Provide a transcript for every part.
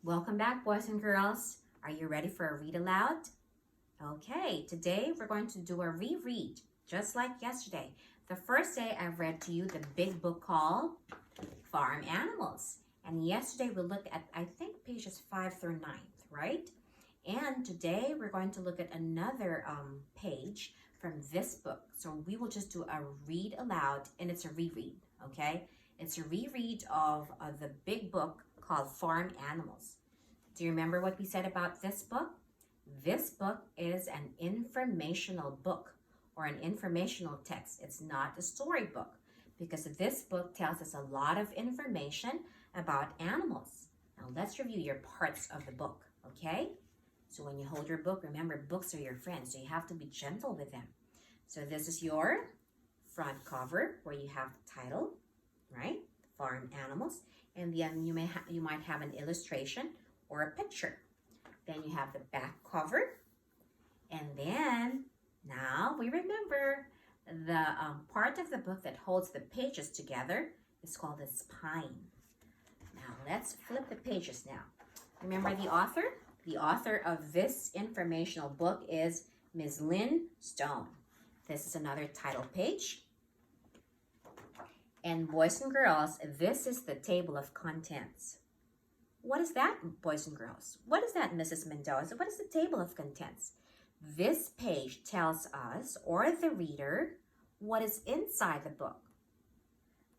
Welcome back, boys and girls. Are you ready for a read aloud? Okay, today we're going to do a reread, just like yesterday. The first day I read to you the big book called Farm Animals. And yesterday we looked at, I think, pages 5 through 9, right? And today we're going to look at another page from this book. So we will just do a read aloud, and it's a reread, okay? It's a reread of the big book called Farm Animals. Do you remember what we said about this book? This book is an informational book or an informational text. It's not a storybook because this book tells us a lot of information about animals. Now let's review your parts of the book, okay? So when you hold your book, remember books are your friends, so you have to be gentle with them. So this is your front cover where you have the title, right? Farm Animals. And then you might have an illustration or a picture. Then you have the back cover. And then now we remember the part of the book that holds the pages together is called the spine. Now let's flip the pages now. Remember the author? The author of this informational book is Ms. Lynn Stone. This is another title page. And boys and girls, this is the table of contents. What is that, boys and girls? What is that, Mrs. Mendoza? What is the table of contents? This page tells us, or the reader, what is inside the book.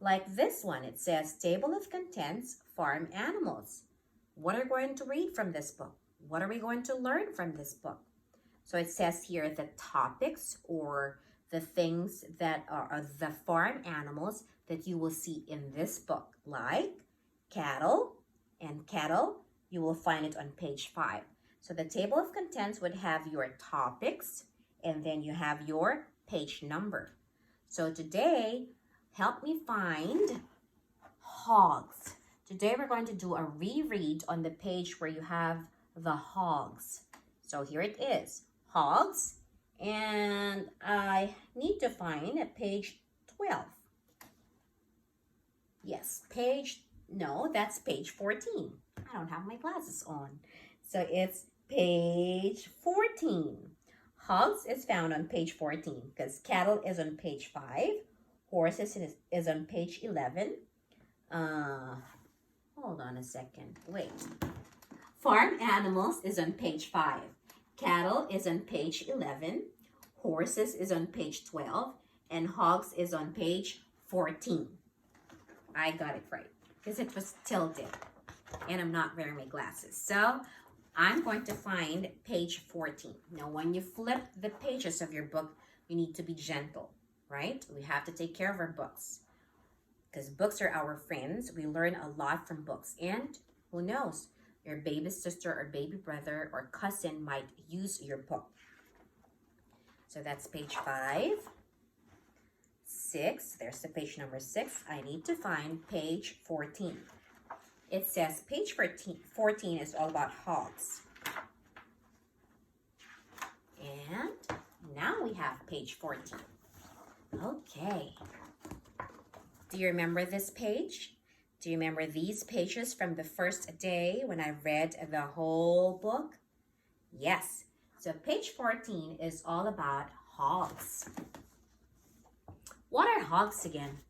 Like this one, it says, Table of Contents, Farm Animals. What are we going to read from this book? What are we going to learn from this book? So it says here the topics or the things that are the farm animals that you will see in this book, like cattle. And cattle, you will find it on page 5. So the table of contents would have your topics, and then you have your page number. So today, help me find hogs. Today we're going to do a reread on the page where you have the hogs. So here it is, hogs, and I need to find page 12. Yes, that's page 14. I don't have my glasses on. So it's page 14. Hogs is found on page 14 because cattle is on page 5. Horses is on page 11. Hold on a second. Wait. Farm animals is on page 5. Cattle is on page 11. Horses is on page 12. And hogs is on page 14. I got it right because it was tilted and I'm not wearing my glasses. So I'm going to find page 14. Now, when you flip the pages of your book, you need to be gentle, right? We have to take care of our books because books are our friends. We learn a lot from books. And who knows, your baby sister or baby brother or cousin might use your book. So that's page 5. 6, there's the page number 6. I need to find page 14. It says page 14 is all about hogs. And now we have page 14. Okay. Do you remember this page? Do you remember these pages from the first day when I read the whole book? Yes. So page 14 is all about hogs. What are hogs again?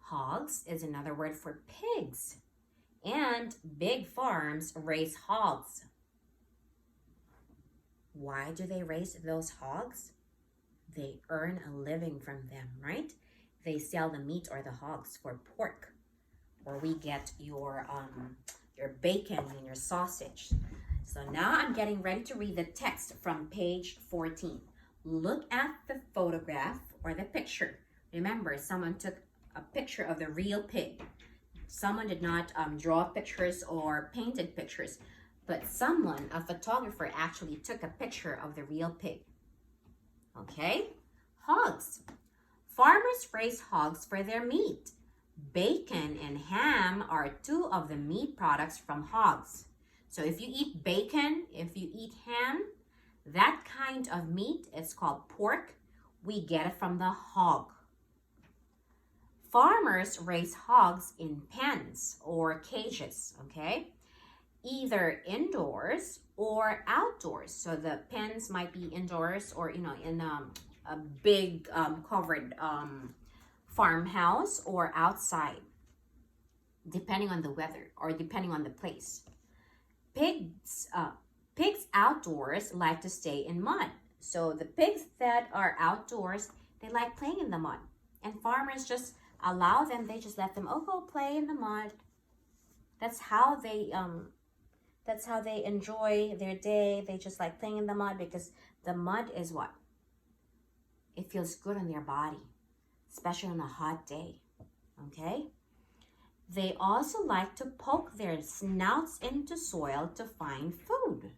Hogs is another word for pigs. And big farms raise hogs. Why do they raise those hogs? They earn a living from them, right? They sell the meat or the hogs for pork, where we get your bacon and your sausage. So now I'm getting ready to read the text from page 14. Look at the photograph or the picture. Remember, someone took a picture of the real pig. Someone did not draw pictures or painted pictures, but someone, a photographer, actually took a picture of the real pig. Okay? Hogs. Farmers raise hogs for their meat. Bacon and ham are 2 of the meat products from hogs. So if you eat bacon, if you eat ham, that kind of meat is called pork. We get it from the hog. Farmers raise hogs in pens or cages, okay? Either indoors or outdoors. So the pens might be indoors or, in a big covered farmhouse or outside, depending on the weather or depending on the place. Pigs outdoors like to stay in mud. So the pigs that are outdoors, they like playing in the mud. And farmers just allow them, they just let them, go play in the mud. That's how they enjoy their day. They just like playing in the mud because the mud is what? It feels good on their body, especially on a hot day, okay? They also like to poke their snouts into soil to find food.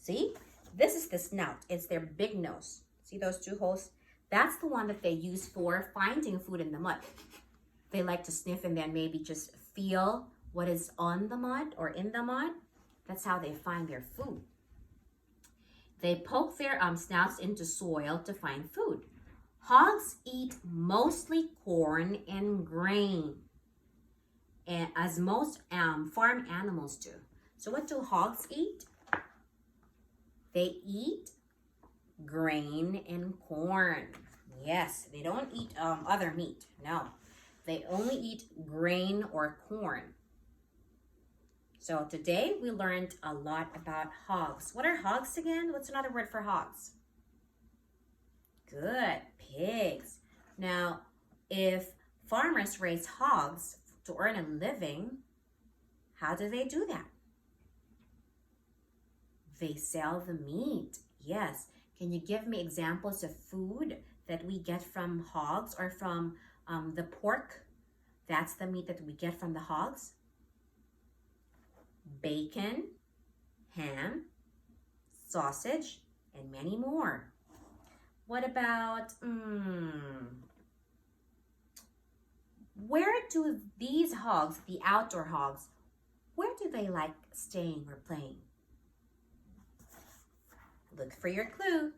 See, this is the snout. It's their big nose. See those two holes? That's the one that they use for finding food in the mud. They like to sniff and then maybe just feel what is on the mud or in the mud. That's how they find their food. They poke their snouts into soil to find food. Hogs eat mostly corn and grain, and as most farm animals do. So what do hogs eat? They eat grain and corn. Yes, they don't eat other meat. No, they only eat grain or corn. So today we learned a lot about hogs. What are hogs again? What's another word for hogs? Good, pigs. Now, if farmers raise hogs to earn a living, how do they do that? They sell the meat. Yes. Can you give me examples of food that we get from hogs or from the pork? That's the meat that we get from the hogs. Bacon, ham, sausage, and many more. What about, where do these hogs, the outdoor hogs, where do they like staying or playing? Look for your clue.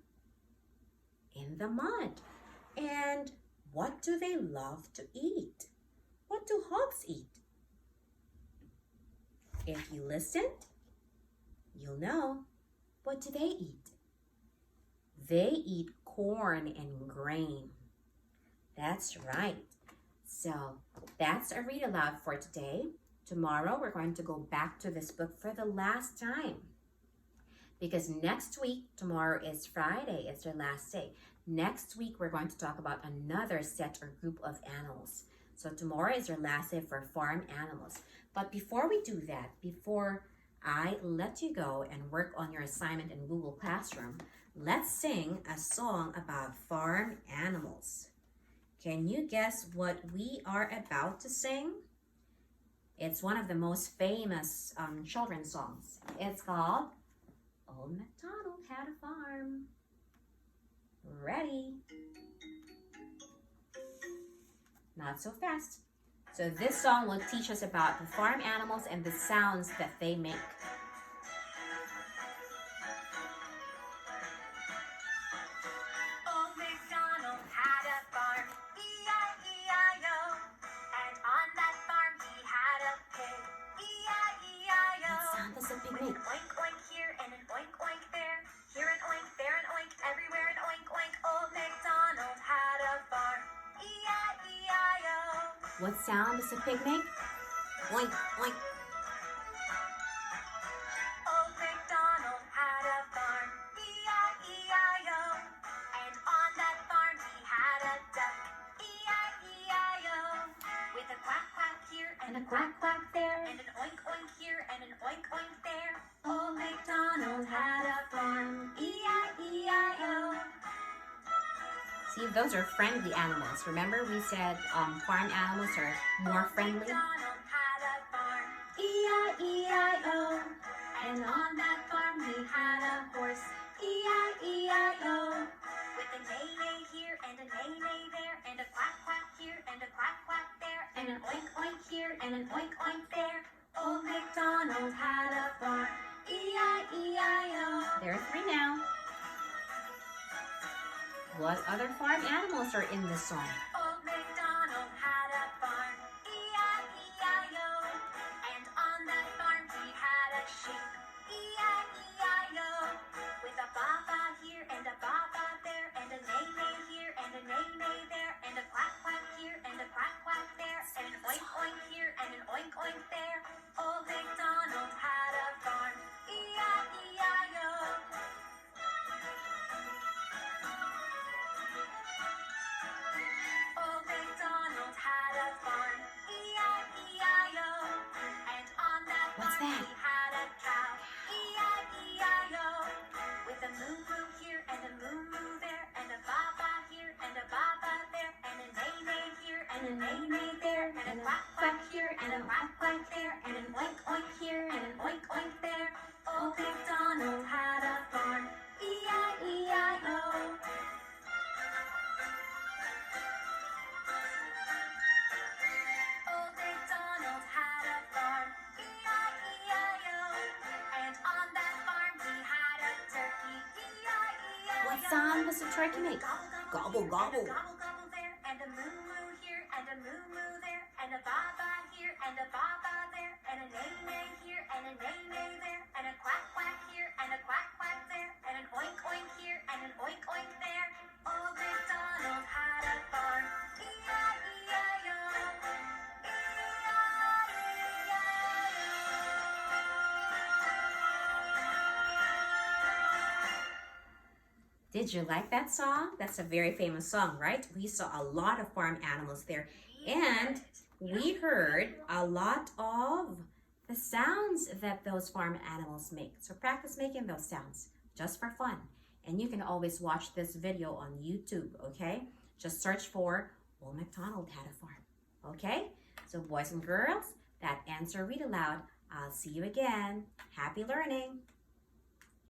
In the mud. And what do they love to eat? What do hogs eat? If you listened, you'll know. What do they eat? They eat corn and grain. That's right. So that's a read aloud for today. Tomorrow we're going to go back to this book for the last time. Because next week, tomorrow is Friday, it's our last day. Next week, we're going to talk about another set or group of animals. So tomorrow is our last day for farm animals. But before we do that, before I let you go and work on your assignment in Google Classroom, let's sing a song about farm animals. Can you guess what we are about to sing? It's one of the most famous children's songs. It's called Old MacDonald Had a Farm. Ready? Not so fast. So this song will teach us about the farm animals and the sounds that they make. Old MacDonald had a farm, E-I-E-I-O. And on that farm he had a pig, E-I-E-I-O. What sound does a pig make? Oink oink here and an oink oink there. Here an oink, there an oink, everywhere an oink oink. Old MacDonald had a farm, E-I-E-I-O. What sound does a pig make? Oink, oink. Old MacDonald had a farm, E-I-E-I-O. And on that farm he had a duck, E-I-E-I-O. With a quack quack here and a quack quack there. And an oink oink here and an oink oink there. Old MacDonald had a farm, E-I-E-I-O. See, those are friendly animals. Remember we said farm animals are more friendly? MacDonald had a farm, E-I-E-I-O. And on that farm he had a horse, E-I-E-I-O. With a neigh-neigh here and a neigh-neigh there. And a quack quack here and a quack quack there. And an oink oink here and an oink oink there. Old MacDonald had a farm, E-I-E-I-O. There are three now. What other farm animals are in this song? Old MacDonald had oink there. Old MacDonald had a farm. E-I-E-I-O. Old MacDonald had a farm. E-I-E-I-O. And on that What's farm that? he had a cow. E-I-E-I-O. With a moo moo here and a moo moo there, and a ba ba here and a ba ba there, and a neigh neigh here and a neigh neigh there, and a quack quack here and a quack quack there, and an oink oink here and an oink oink there. Old MacDonald had a farm. E-I-E-I-O. Old MacDonald had a farm. E-I-E-I-O. And on that farm he had a turkey. E-I-E-I-O. What sound does the turkey make? Gobble, gobble. Gobble, gobble there, and a moo moo here, and a moo moo there, and a ba ba here, and a ba ba there, and a neigh neigh here, and a neigh neigh there, and a quack quack here, and a quack quack there, and an oink oink here, and an oink oink there. Old MacDonald had a farm. E-I-E-I-O. Did you like that song? That's a very famous song, right? We saw a lot of farm animals there, and we heard a lot of the sounds that those farm animals make. So practice making those sounds just for fun. And you can always watch this video on YouTube, okay? Just search for Old MacDonald Had a Farm, okay? So boys and girls, that ends our read aloud. I'll see you again. Happy learning.